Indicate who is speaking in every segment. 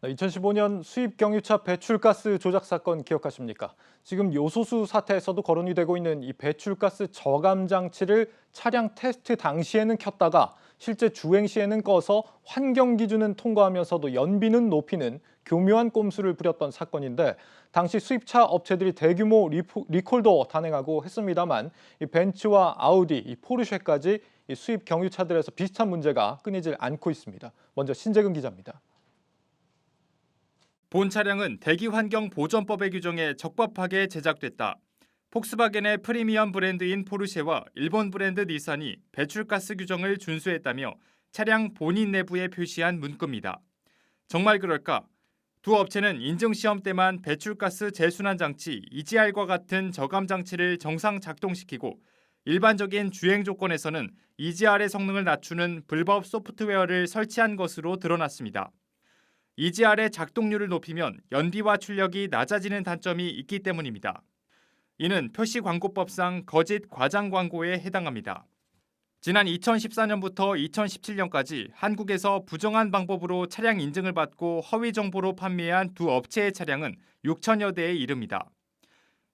Speaker 1: 2015년 수입 경유차 배출가스 조작 사건 기억하십니까? 지금 요소수 사태에서도 거론이 되고 있는 이 배출가스 저감 장치를 차량 테스트 당시에는 켰다가 실제 주행 시에는 꺼서 환경 기준은 통과하면서도 연비는 높이는 교묘한 꼼수를 부렸던 사건인데, 당시 수입차 업체들이 대규모 리콜도 단행하고 했습니다만 이 벤츠와 아우디, 이 포르쉐까지 이 수입 경유차들에서 비슷한 문제가 끊이질 않고 있습니다. 먼저 신재근 기자입니다.
Speaker 2: 본 차량은 대기환경보전법의 규정에 적법하게 제작됐다. 폭스바겐의 프리미엄 브랜드인 포르쉐와 일본 브랜드 닛산이 배출가스 규정을 준수했다며 차량 본인 내부에 표시한 문구입니다. 정말 그럴까? 두 업체는 인증시험 때만 배출가스 재순환 장치 EGR과 같은 저감 장치를 정상 작동시키고, 일반적인 주행 조건에서는 EGR의 성능을 낮추는 불법 소프트웨어를 설치한 것으로 드러났습니다. EGR의 작동률을 높이면 연비와 출력이 낮아지는 단점이 있기 때문입니다. 이는 표시광고법상 거짓 과장 광고에 해당합니다. 지난 2014년부터 2017년까지 한국에서 부정한 방법으로 차량 인증을 받고 허위 정보로 판매한 두 업체의 차량은 6천여 대에 이릅니다.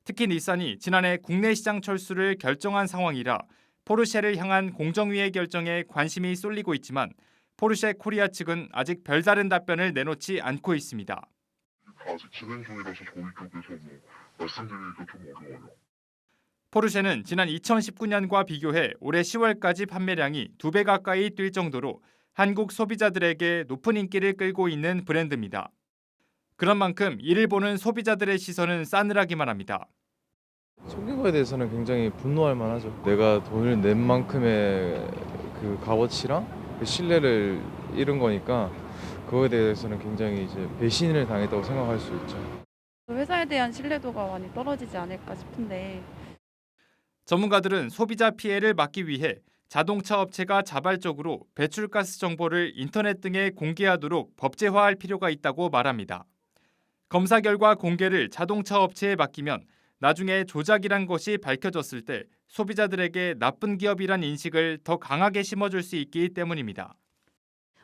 Speaker 2: 특히 닛산이 지난해 국내 시장 철수를 결정한 상황이라 포르쉐를 향한 공정위의 결정에 관심이 쏠리고 있지만, 포르쉐 코리아 측은 아직 별다른 답변을 내놓지 않고 있습니다.
Speaker 3: 아직 진행 중이라서 저희 쪽에서 말씀드리기가 좀 어려워요.
Speaker 2: 포르쉐는 지난 2019년과 비교해 올해 10월까지 판매량이 2배 가까이 뛸 정도로 한국 소비자들에게 높은 인기를 끌고 있는 브랜드입니다. 그런 만큼 이를 보는 소비자들의 시선은 싸늘하기만 합니다.
Speaker 4: 생긴 거에 대해서는 굉장히 분노할 만하죠. 내가 돈을 낸 만큼의 그 값어치랑 그 신뢰를 잃은 거니까 그거에 대해서는 굉장히 이제 배신을 당했다고 생각할 수 있죠.
Speaker 5: 회사에 대한 신뢰도가 많이 떨어지지 않을까 싶은데.
Speaker 2: 전문가들은 소비자 피해를 막기 위해 자동차 업체가 자발적으로 배출가스 정보를 인터넷 등에 공개하도록 법제화할 필요가 있다고 말합니다. 검사 결과 공개를 자동차 업체에 맡기면 나중에 조작이란 것이 밝혀졌을 때 소비자들에게 나쁜 기업이란 인식을 더 강하게 심어줄 수 있기 때문입니다.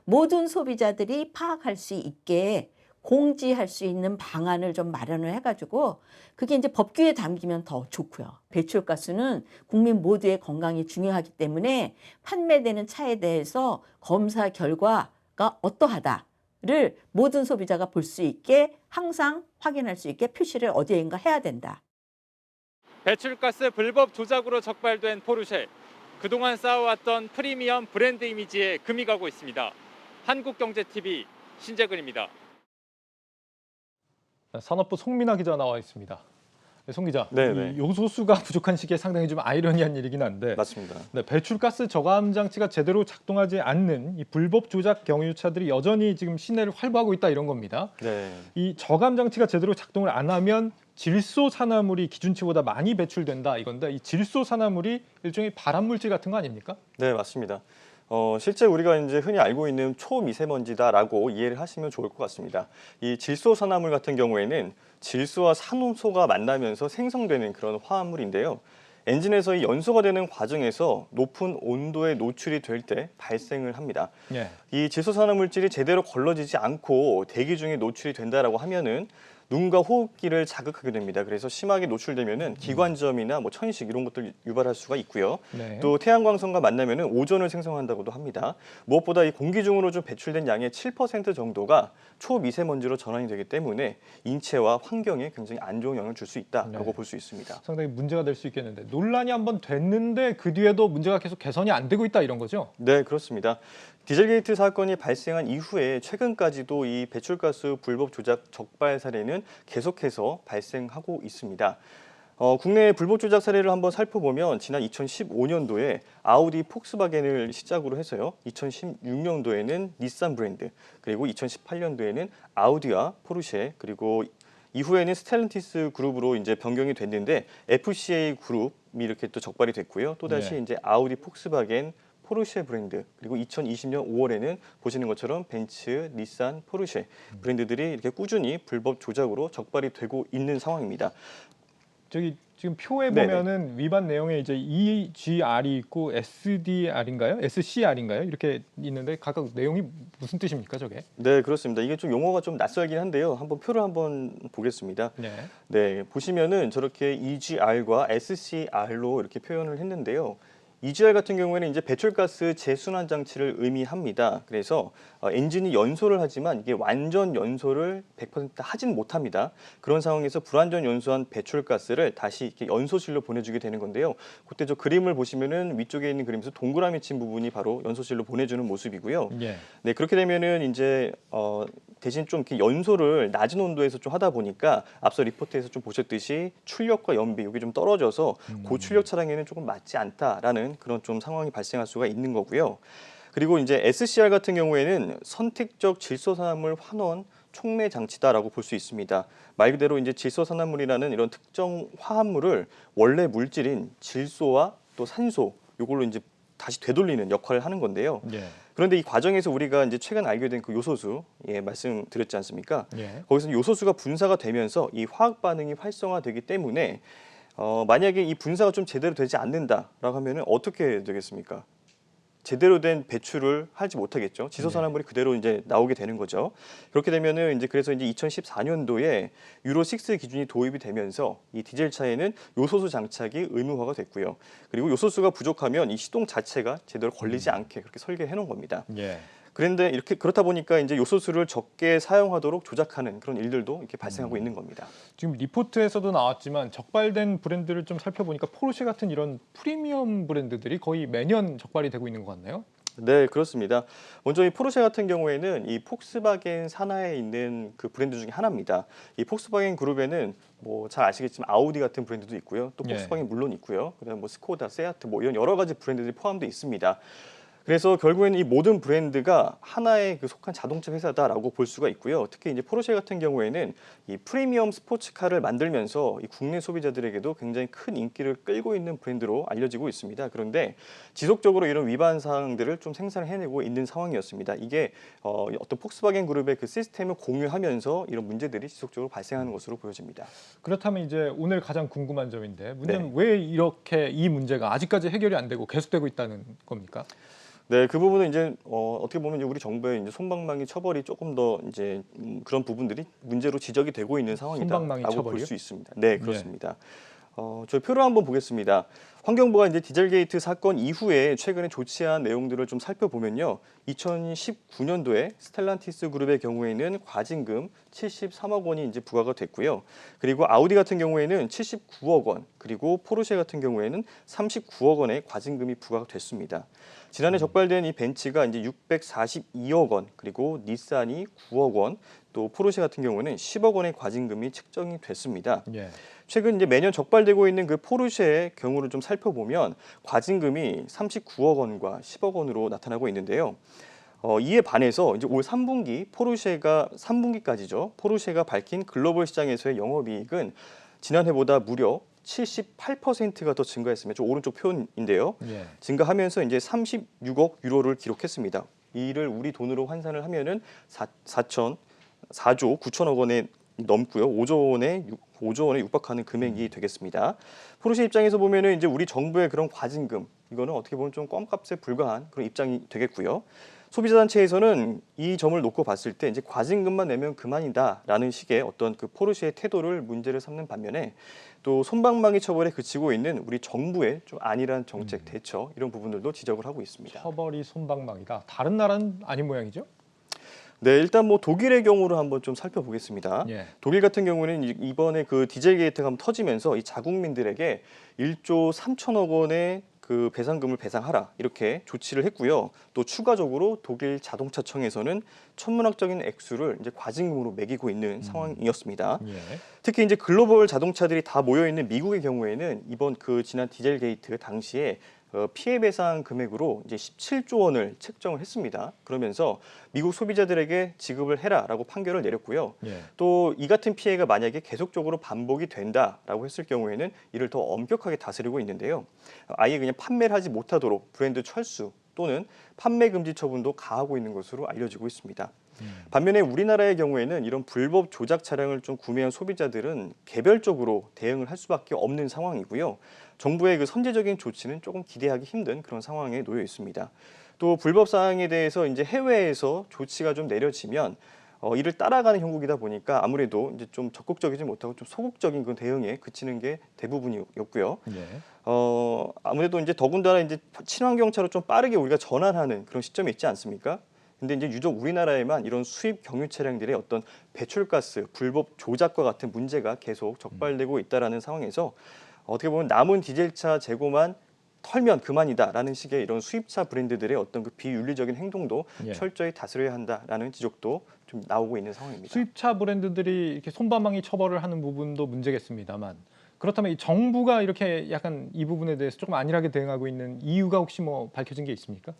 Speaker 6: 모든 소비자들이 파악할 수 있게 공지할 수 있는 방안을 좀 마련을 해가지고 그게 이제 법규에 담기면 더 좋고요. 배출가스는 국민 모두의 건강이 중요하기 때문에 판매되는 차에 대해서 검사 결과가 어떠하다를 모든 소비자가 볼 수 있게 항상 확인할 수 있게 표시를 어디에인가 해야 된다.
Speaker 2: 배출가스 불법 조작으로 적발된 포르쉐. 그동안 쌓아왔던 프리미엄 브랜드 이미지에 금이 가고 있습니다. 한국경제TV 신재근입니다.
Speaker 1: 산업부 송민아 기자 나와 있습니다. 네, 송 기자,
Speaker 7: 네네.
Speaker 1: 이 요소수가 부족한 시기에 상당히 좀 아이러니한 일이긴 한데,
Speaker 7: 맞습니다.
Speaker 1: 네, 배출가스 저감 장치가 제대로 작동하지 않는 이 불법 조작 경유차들이 여전히 지금 시내를 활보하고 있다, 이런 겁니다.
Speaker 7: 네.
Speaker 1: 이 저감 장치가 제대로 작동을 안 하면 질소 산화물이 기준치보다 많이 배출된다, 이건데 이 질소 산화물이 일종의 발암물질 같은 거 아닙니까?
Speaker 7: 네, 맞습니다. 실제 우리가 이제 흔히 알고 있는 초미세먼지다라고 이해를 하시면 좋을 것 같습니다. 이 질소산화물 같은 경우에는 질소와 산호소가 만나면서 생성되는 그런 화합물인데요. 엔진에서 이 연소가 되는 과정에서 높은 온도에 노출이 될 때 발생을 합니다.
Speaker 1: 예.
Speaker 7: 이 질소산화물질이 제대로 걸러지지 않고 대기 중에 노출이 된다라고 하면은 눈과 호흡기를 자극하게 됩니다. 그래서 심하게 노출되면은 기관지염이나 뭐 천식 이런 것들 유발할 수가 있고요.
Speaker 1: 네.
Speaker 7: 또 태양광선과 만나면은 오존을 생성한다고도 합니다. 무엇보다 이 공기 중으로 좀 배출된 양의 7% 정도가 초미세먼지로 전환이 되기 때문에 인체와 환경에 굉장히 안 좋은 영향을 줄 수 있다라고
Speaker 1: 네.
Speaker 7: 볼 수 있습니다.
Speaker 1: 상당히 문제가 될 수 있겠는데, 논란이 한번 됐는데 그 뒤에도 문제가 계속 개선이 안 되고 있다, 이런 거죠?
Speaker 7: 네, 그렇습니다. 디젤게이트 사건이 발생한 이후에 최근까지도 이 배출가스 불법 조작 적발 사례는 계속해서 발생하고 있습니다. 국내 불법 조작 사례를 한번 살펴보면 지난 2015년도에 아우디 폭스바겐을 시작으로 해서요. 2016년도에는 닛산 브랜드, 그리고 2018년도에는 아우디와 포르쉐, 그리고 이후에는 스텔란티스 그룹으로 이제 변경이 됐는데 FCA 그룹이 이렇게 또 적발이 됐고요. 또 다시
Speaker 1: 네.
Speaker 7: 이제 아우디 폭스바겐 포르쉐 브랜드, 그리고 2020년 5월에는 보시는 것처럼 벤츠, 닛산, 포르쉐 브랜드들이 이렇게 꾸준히 불법 조작으로 적발이 되고 있는 상황입니다.
Speaker 1: 저기 지금 표에
Speaker 7: 네네.
Speaker 1: 보면은 위반 내용에 이제 EGR이 있고 SDR인가요? SCR인가요? 이렇게 있는데 각각 내용이 무슨 뜻입니까, 저게?
Speaker 7: 네, 그렇습니다. 이게 좀 용어가 좀 낯설긴 한데요. 한번 표를 한번 보겠습니다.
Speaker 1: 네.
Speaker 7: 네, 보시면은 저렇게 EGR과 SCR로 이렇게 표현을 했는데요. EGR 같은 경우에는 이제 배출가스 재순환 장치를 의미합니다. 그래서 엔진이 연소를 하지만 이게 완전 연소를 100% 하진 못합니다. 그런 상황에서 불완전 연소한 배출가스를 다시 이렇게 연소실로 보내주게 되는 건데요. 그때 저 그림을 보시면은 위쪽에 있는 그림에서 동그라미 친 부분이 바로 연소실로 보내주는 모습이고요.
Speaker 1: 예.
Speaker 7: 네, 그렇게 되면은 이제 대신 좀 이렇게 연소를 낮은 온도에서 좀 하다 보니까 앞서 리포트에서 좀 보셨듯이 출력과 연비 이게 좀 떨어져서 고출력 차량에는 조금 맞지 않다라는 그런 좀 상황이 발생할 수가 있는 거고요. 그리고 이제 SCR 같은 경우에는 선택적 질소산화물 환원 촉매 장치다라고 볼 수 있습니다. 말 그대로 이제 질소산화물이라는 이런 특정 화합물을 원래 물질인 질소와 또 산소 이걸로 이제 다시 되돌리는 역할을 하는 건데요.
Speaker 1: 예.
Speaker 7: 그런데 이 과정에서 우리가 이제 최근 알게 된 그 요소수, 말씀드렸지 않습니까?
Speaker 1: 예.
Speaker 7: 거기서 요소수가 분사가 되면서 이 화학 반응이 활성화되기 때문에 만약에 이 분사가 좀 제대로 되지 않는다라고 하면은 어떻게 되겠습니까? 제대로 된 배출을 하지 못하겠죠. 지소산화물이 그대로 이제 나오게 되는 거죠. 그렇게 되면은 이제 그래서 이제 2014년도에 유로 6 기준이 도입이 되면서 이 디젤차에는 요소수 장착이 의무화가 됐고요. 그리고 요소수가 부족하면 이 시동 자체가 제대로 걸리지 않게 그렇게 설계해 놓은 겁니다.
Speaker 1: 예.
Speaker 7: 그런데 이렇게 그렇다 보니까 이제 요소수를 적게 사용하도록 조작하는 그런 일들도 이렇게 발생하고 있는 겁니다.
Speaker 1: 지금 리포트에서도 나왔지만 적발된 브랜드를 좀 살펴보니까 포르쉐 같은 이런 프리미엄 브랜드들이 거의 매년 적발이 되고 있는 것 같네요.
Speaker 7: 네, 그렇습니다. 먼저 이 포르쉐 같은 경우에는 이 폭스바겐 산하에 있는 그 브랜드 중에 하나입니다. 이 폭스바겐 그룹에는 뭐 잘 아시겠지만 아우디 같은 브랜드도 있고요. 또
Speaker 1: 예.
Speaker 7: 폭스바겐 물론 있고요. 그다음 뭐 스코다, 세아트 뭐 이런 여러 가지 브랜드들이 포함되어 있습니다. 그래서 결국에는 이 모든 브랜드가 하나의 그 속한 자동차 회사다라고 볼 수가 있고요. 특히 이제 포르쉐 같은 경우에는 이 프리미엄 스포츠카를 만들면서 이 국내 소비자들에게도 굉장히 큰 인기를 끌고 있는 브랜드로 알려지고 있습니다. 그런데 지속적으로 이런 위반 사항들을 좀 생산을 해내고 있는 상황이었습니다. 이게 어떤 폭스바겐 그룹의 그 시스템을 공유하면서 이런 문제들이 지속적으로 발생하는 것으로 보여집니다.
Speaker 1: 그렇다면 이제 오늘 가장 궁금한 점인데 문제는
Speaker 7: 네.
Speaker 1: 왜 이렇게 이 문제가 아직까지 해결이 안 되고 계속되고 있다는 겁니까?
Speaker 7: 네, 그 부분은 이제 어떻게 보면 이제 우리 정부의 이제 솜방망이 처벌이 조금 더 이제 그런 부분들이 문제로 지적이 되고 있는
Speaker 1: 솜방망이
Speaker 7: 상황이다라고 볼
Speaker 1: 처벌이요?
Speaker 7: 수 있습니다. 네, 그렇습니다. 저희 표를 한번 보겠습니다. 환경부가 이제 디젤게이트 사건 이후에 최근에 조치한 내용들을 좀 살펴보면요. 2019년도에 스텔란티스 그룹의 경우에는 과징금 73억 원이 이제 부과가 됐고요. 그리고 아우디 같은 경우에는 79억 원, 그리고 포르쉐 같은 경우에는 39억 원의 과징금이 부과가 됐습니다. 지난해 적발된 이 벤츠가 이제 642억 원, 그리고 닛산이 9억 원, 또 포르쉐 같은 경우는 10억 원의 과징금이 책정이 됐습니다.
Speaker 1: 예.
Speaker 7: 최근 이제 매년 적발되고 있는 그 포르쉐의 경우를 좀 살펴보면 과징금이 39억 원과 10억 원으로 나타나고 있는데요. 이에 반해서 이제 올 3분기 포르쉐가 3분기까지죠. 포르쉐가 밝힌 글로벌 시장에서의 영업이익은 지난해보다 무려 78%가 더 증가했습니다. 저 오른쪽 표인데요.
Speaker 1: 예.
Speaker 7: 증가하면서 이제 36억 유로를 기록했습니다. 이를 우리 돈으로 환산을 하면은 4조 9천억 원에 넘고요. 5조 원에 육박하는 금액이 되겠습니다. 포르쉐 입장에서 보면은 이제 우리 정부의 그런 과징금 이거는 어떻게 보면 좀 껌값에 불과한 그런 입장이 되겠고요. 소비자 단체에서는 이 점을 놓고 봤을 때 이제 과징금만 내면 그만이다라는 식의 어떤 그 포르쉐의 태도를 문제를 삼는 반면에 또 솜방망이 처벌에 그치고 있는 우리 정부의 좀 안일한 정책 대처 이런 부분들도 지적을 하고 있습니다.
Speaker 1: 처벌이 솜방망이다. 다른 나라는 아닌 모양이죠?
Speaker 7: 네, 일단 뭐 독일의 경우를 한번 좀 살펴보겠습니다.
Speaker 1: 예.
Speaker 7: 독일 같은 경우는 이번에 그 디젤 게이트가 한번 터지면서 이 자국민들에게 1조 3천억 원의 그 배상금을 배상하라 이렇게 조치를 했고요. 또 추가적으로 독일 자동차청에서는 천문학적인 액수를 이제 과징금으로 매기고 있는 상황이었습니다.
Speaker 1: 예.
Speaker 7: 특히 이제 글로벌 자동차들이 다 모여 있는 미국의 경우에는 이번 그 지난 디젤 게이트 당시에 피해 배상 금액으로 이제 17조 원을 책정을 했습니다. 그러면서 미국 소비자들에게 지급을 해라라고 판결을 내렸고요.
Speaker 1: 예.
Speaker 7: 또 이 같은 피해가 만약에 계속적으로 반복이 된다라고 했을 경우에는 이를 더 엄격하게 다스리고 있는데요. 아예 그냥 판매를 하지 못하도록 브랜드 철수 또는 판매 금지 처분도 가하고 있는 것으로 알려지고 있습니다. 반면에 우리나라의 경우에는 이런 불법 조작 차량을 좀 구매한 소비자들은 개별적으로 대응을 할 수밖에 없는 상황이고요. 정부의 그 선제적인 조치는 조금 기대하기 힘든 그런 상황에 놓여 있습니다. 또 불법 사항에 대해서 이제 해외에서 조치가 좀 내려지면 이를 따라가는 형국이다 보니까 아무래도 이제 좀 적극적이지 못하고 좀 소극적인 그 대응에 그치는 게 대부분이었고요.
Speaker 1: 예.
Speaker 7: 아무래도 이제 더군다나 이제 친환경차로 좀 빠르게 우리가 전환하는 그런 시점이 있지 않습니까? 근데 이제 유독 우리나라에만 이런 수입 경유 차량들의 어떤 배출가스 불법 조작과 같은 문제가 계속 적발되고 있다라는 상황에서 어떻게 보면 남은 디젤차 재고만 털면 그만이다라는 식의 이런 수입차 브랜드들의 어떤 그 비윤리적인 행동도
Speaker 1: 예.
Speaker 7: 철저히 다스려야 한다라는 지적도 좀 나오고 있는 상황입니다.
Speaker 1: 수입차 브랜드들이 이렇게 손방망이 처벌을 하는 부분도 문제겠습니다만 그렇다면 이 정부가 이렇게 약간 이 부분에 대해서 조금 안일하게 대응하고 있는 이유가 혹시 뭐 밝혀진 게 있습니까?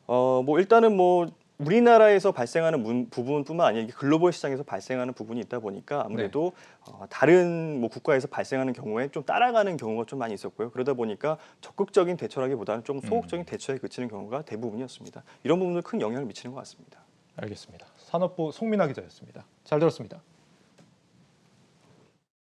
Speaker 7: 뭐 일단은 뭐 우리나라에서 발생하는 부분뿐만 아니라 글로벌 시장에서 발생하는 부분이 있다 보니까 아무래도 다른 뭐 국가에서 발생하는 경우에 좀 따라가는 경우가 좀 많이 있었고요. 그러다 보니까 적극적인 대처라기보다는 좀 소극적인 대처에 그치는 경우가 대부분이었습니다. 이런 부분들 큰 영향을 미치는 것 같습니다.
Speaker 1: 알겠습니다. 산업부 송민아 기자였습니다. 잘 들었습니다.